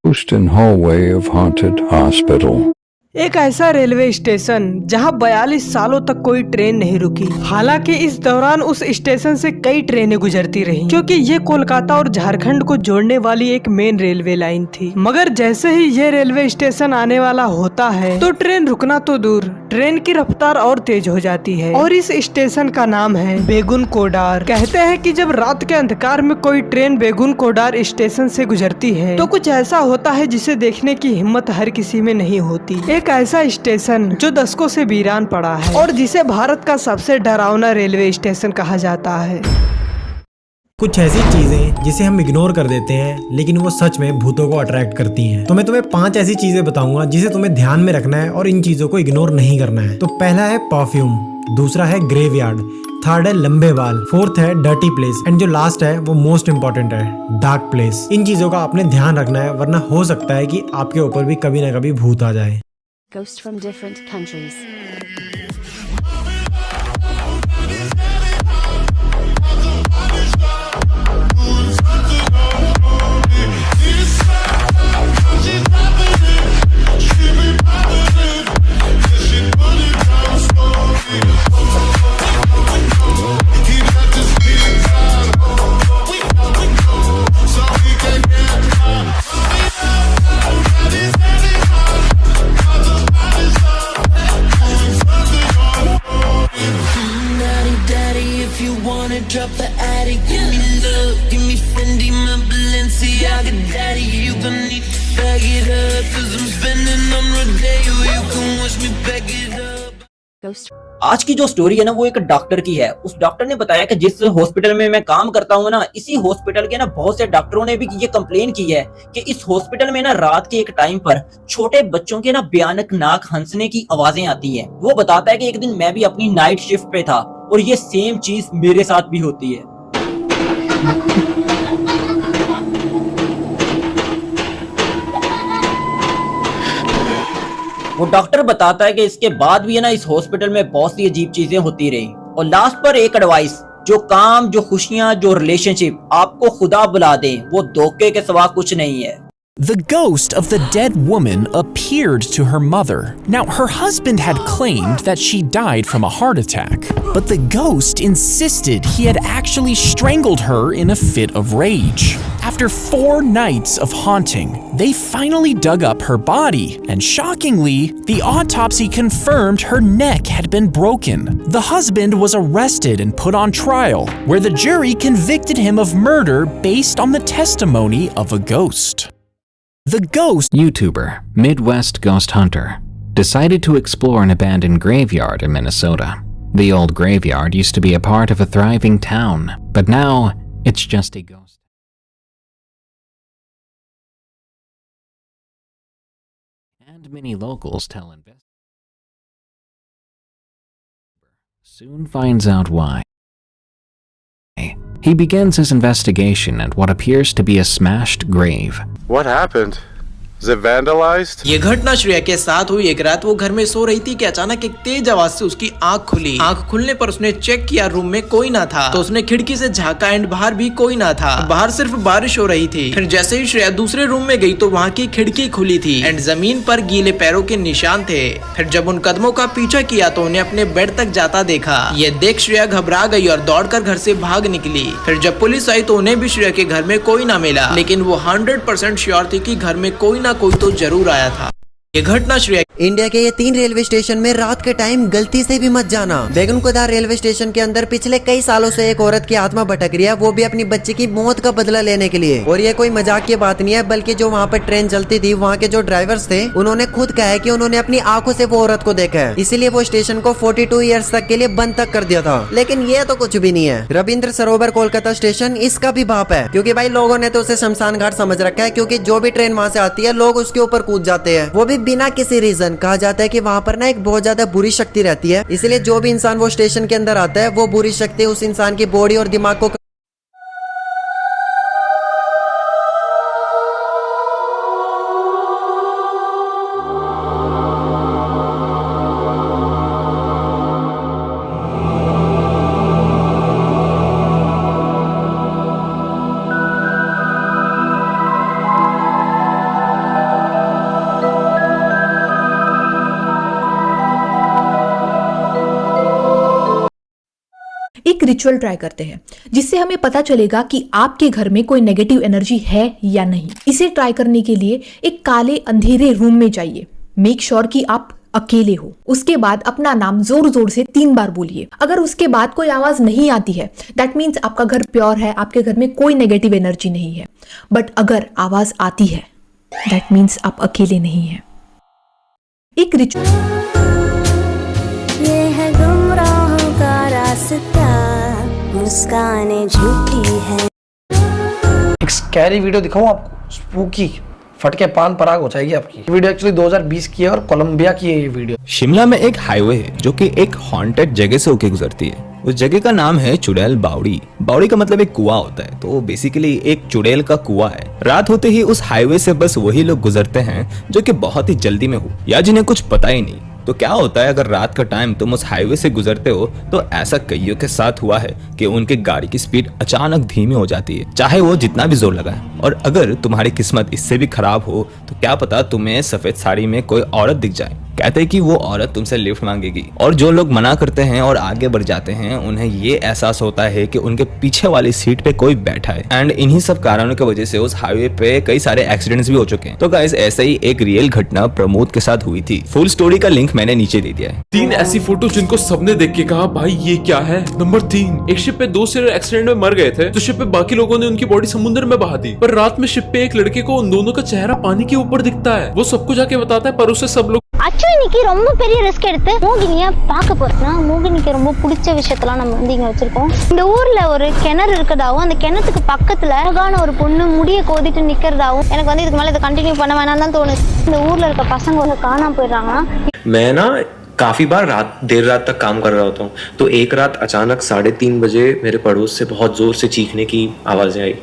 Ghost and hallway of haunted hospital. एक ऐसा railway station जहां 42 सालों तक कोई ट्रेन नहीं रुकी। हालांकि इस दौरान उस स्टेशन से कई ट्रेनें गुजरती रहीं, क्योंकि ये कोलकाता और झारखंड को जोड़ने वाली एक मेन रेलवे लाइन थी। मगर जैसे ही ये रेलवे स्टेशन आने वाला होता है तो ट्रेन रुकना तो दूर, ट्रेन की रफ्तार और तेज हो जाती है। और इस स्टेशन का नाम है बेगुन कोडार। कहते हैं कि जब रात के अंधकार में कोई ट्रेन बेगुन कोडार स्टेशन से गुजरती है तो कुछ ऐसा होता है जिसे देखने की हिम्मत हर किसी में नहीं होती। एक ऐसा स्टेशन जो दशकों से वीरान पड़ा है और जिसे भारत का सबसे डरावना रेलवे स्टेशन कहा जाता है। कुछ ऐसी चीजें जिसे हम इग्नोर कर देते हैं लेकिन वो सच में भूतों को अट्रैक्ट करती हैं। तो मैं तुम्हें 5 ऐसी चीजें बताऊंगा जिसे तुम्हें ध्यान में रखना है और इन चीजों को इग्नोर नहीं करना है। तो पहला है परफ्यूम, दूसरा है ग्रेवयार्ड, थर्ड है लंबे बाल, फोर्थ है डर्टी प्लेस एंड जो लास्ट है वो मोस्ट इम्पोर्टेंट है डार्क प्लेस। इन चीजों का आपने ध्यान रखना है, वरना हो सकता है कि आपके ऊपर भी कभी ना कभी भूत आ जाए। Ghosts from different countries. Drop the attic, give me love, give me Fendi, my Balenciaga daddy. You gon' need to bag it up, 'cause I'm spending on Rodeo. You can watch me back it up. Ghost. आज की जो story है ना वो एक doctor की है। उस डॉक्टर ने बताया कि जिस हॉस्पिटल में मैं काम करता हूँ ना, इसी हॉस्पिटल के ना बहुत से डॉक्टरों ने भी ये कंप्लेन की है कि इस हॉस्पिटल में ना रात के एक टाइम पर छोटे बच्चों के ना भयानक नाक हंसने की आवाजें आती है। वो बताता है कि एक दिन मैं भी अपनी नाइट शिफ्ट पे था और ये सेम चीज मेरे साथ भी होती है। वो डॉक्टर बताता है कि इसके बाद भी है ना इस हॉस्पिटल में बहुत सी अजीब चीजें होती रही। और लास्ट पर एक एडवाइस, जो काम, जो खुशियां, जो रिलेशनशिप आपको खुदा बुला दे वो धोखे के सिवा कुछ नहीं है। The ghost of the dead woman appeared to her mother. Now, her husband had claimed that she died from a heart attack, but the ghost insisted he had actually strangled her in a fit of rage. After 4 nights of haunting, they finally dug up her body, and shockingly, the autopsy confirmed her neck had been broken. The husband was arrested and put on trial, where the jury convicted him of murder based on the testimony of a ghost. The ghost YouTuber, Midwest Ghost Hunter, decided to explore an abandoned graveyard in Minnesota. The old graveyard used to be a part of a thriving town, but now it's just a ghost. And many locals tell investigators soon finds out why. He begins his investigation at what appears to be a smashed grave. What happened? Is it vandalized? ये घटना श्रेया के साथ हुई। एक रात वो घर में सो रही थी कि अचानक एक तेज आवाज से उसकी आंख खुली। आंख खुलने पर उसने चेक किया, रूम में कोई ना था। तो उसने खिड़की से झांका एंड बाहर भी कोई ना था। बाहर सिर्फ बारिश हो रही थी। फिर जैसे ही श्रेया दूसरे रूम में गई तो वहाँ की खिड़की खुली थी एंड जमीन पर गीले पैरों के निशान थे। फिर जब उन कदमों का पीछा किया तो उन्हें अपने बेड तक जाता देखा। ये देख श्रेया घबरा गई और दौड़कर घर से भाग निकली। फिर जब पुलिस आई तो उन्हें भी श्रेया के घर में कोई ना मिला, लेकिन वो 100% श्योर थी कि घर में कोई ना कोई तो जरूर आया था। ये घटना श्रेया इंडिया के ये 3 रेलवे स्टेशन में रात के टाइम गलती से भी मत जाना। बेगुन कोडार रेलवे स्टेशन के अंदर पिछले कई सालों से एक औरत की आत्मा भटक रही है, वो भी अपनी बच्ची की मौत का बदला लेने के लिए। और ये कोई मजाक की बात नहीं है, बल्कि जो वहाँ पर ट्रेन चलती थी वहाँ के जो ड्राइवर्स थे उन्होंने खुद कहा है कि उन्होंने अपनी आंखों से वो औरत को देखा है। इसीलिए वो स्टेशन को 42 ईयर्स तक के लिए बंद तक कर दिया था। लेकिन ये तो कुछ भी नहीं है। रविंद्र सरोवर कोलकाता स्टेशन इसका भी बाप है, क्योंकि भाई लोगों ने तो उसे शमशान घाट समझ रखा है, क्योंकि जो भी ट्रेन वहाँ से आती है लोग उसके ऊपर कूद जाते हैं, वो भी बिना किसी रीजन। कहा जाता है कि वहाँ पर ना एक बहुत ज्यादा बुरी शक्ति रहती है, इसलिए जो भी इंसान वो स्टेशन के अंदर आता है वो बुरी शक्ति उस इंसान की बॉडी और दिमाग को एक रिचुअल ट्राई करते हैं जिससे हमें पता चलेगा कि आपके घर में कोई नेगेटिव एनर्जी है या नहीं। इसे ट्राई करने के लिए एक काले अंधेरे रूम में जाइए। मेक श्योर कि आप अकेले हो। उसके बाद अपना नाम जोर जोर से 3 बार बोलिए। अगर उसके बाद कोई आवाज नहीं आती है दैट मीन्स आपका घर प्योर है, आपके घर में कोई नेगेटिव एनर्जी नहीं है। बट अगर आवाज आती है दैट मीन्स आप अकेले नहीं है। एक रिचुअल ये है गुमराहों का रास्ता, मुस्कानें झूठी है। एक स्कैरी वीडियो दिखाऊं आपको, स्पूकी, फट के पान पराग हो जाएगी आपकी। ये वीडियो एक्चुअली 2020 की है और कोलंबिया की है ये वीडियो। शिमला में एक हाईवे है जो कि एक हॉन्टेड जगह से होके गुजरती है। उस जगह का नाम है चुड़ैल बावड़ी। बावड़ी का मतलब एक कुआं होता है, तो बेसिकली एक चुड़ैल का कुआं है। रात होते ही उस हाईवे से बस वही लोग गुजरते हैं जो कि बहुत ही जल्दी में हो या जिन्हें कुछ पता ही नहीं। तो क्या होता है अगर रात का टाइम तुम उस हाईवे से गुजरते हो तो ऐसा कईयों के साथ हुआ है कि उनके गाड़ी की स्पीड अचानक धीमी हो जाती है, चाहे वो जितना भी जोर लगाए। और अगर तुम्हारी किस्मत इससे भी खराब हो तो क्या पता तुम्हें सफेद साड़ी में कोई औरत दिख जाए। कहते हैं कि वो औरत तुमसे लिफ्ट मांगेगी और जो लोग मना करते हैं और आगे बढ़ जाते हैं उन्हें ये एहसास होता है कि उनके पीछे वाली सीट पे कोई बैठा है। एंड इन्हीं सब कारणों की वजह से उस हाईवे पे कई सारे एक्सीडेंट्स भी हो चुके हैं। तो गाइस ऐसा ही एक रियल घटना प्रमोद के साथ हुई थी। फुल स्टोरी का लिंक मैंने नीचे दे दिया है। 3 ऐसी फोटो जिनको सबने देख के कहा भाई ये क्या है। नंबर 3, एक शिप पे 2 सेलर एक्सीडेंट में मर गए थे तो शिप पे बाकी लोगों ने उनकी बॉडी समुद्र में बहा दी। पर रात में शिप पे एक लड़के को उन दोनों का चेहरा पानी के ऊपर दिखता है। वो सबको जाके बताता है पर उसे सब लोग இன்னைக்கு ரொம்ப பெரிய ரிஸ்க் எடுத்து மோகினியை பார்க்க போறோம்னா மோகினிக்கு ரொம்ப பிடிச்ச விஷயத்தெல்லாம் நம்ம வந்து இங்க வச்சிருக்கோம். இந்த ஊர்ல ஒரு கிணறு இருக்கதாவும் அந்த கிணத்துக்கு பக்கத்துல அழகான ஒரு பொண்ணு முடிய கோதிட்டு நிக்கிறதாவும் எனக்கு வந்து இதுக்கு மேல இதை கண்டினியூ பண்ண வேணாம்னு தான் தோணுது. இந்த ஊர்ல இருக்க பசங்க வந்து காணாம போயிடுறாங்கன்னா मैं ना काफी बार देर रात तक काम कर रहा होता हूँ तो एक रात अचानक 3:30 बजे मेरे पड़ोस से बहुत जोर से चीखने की आवाजें आई।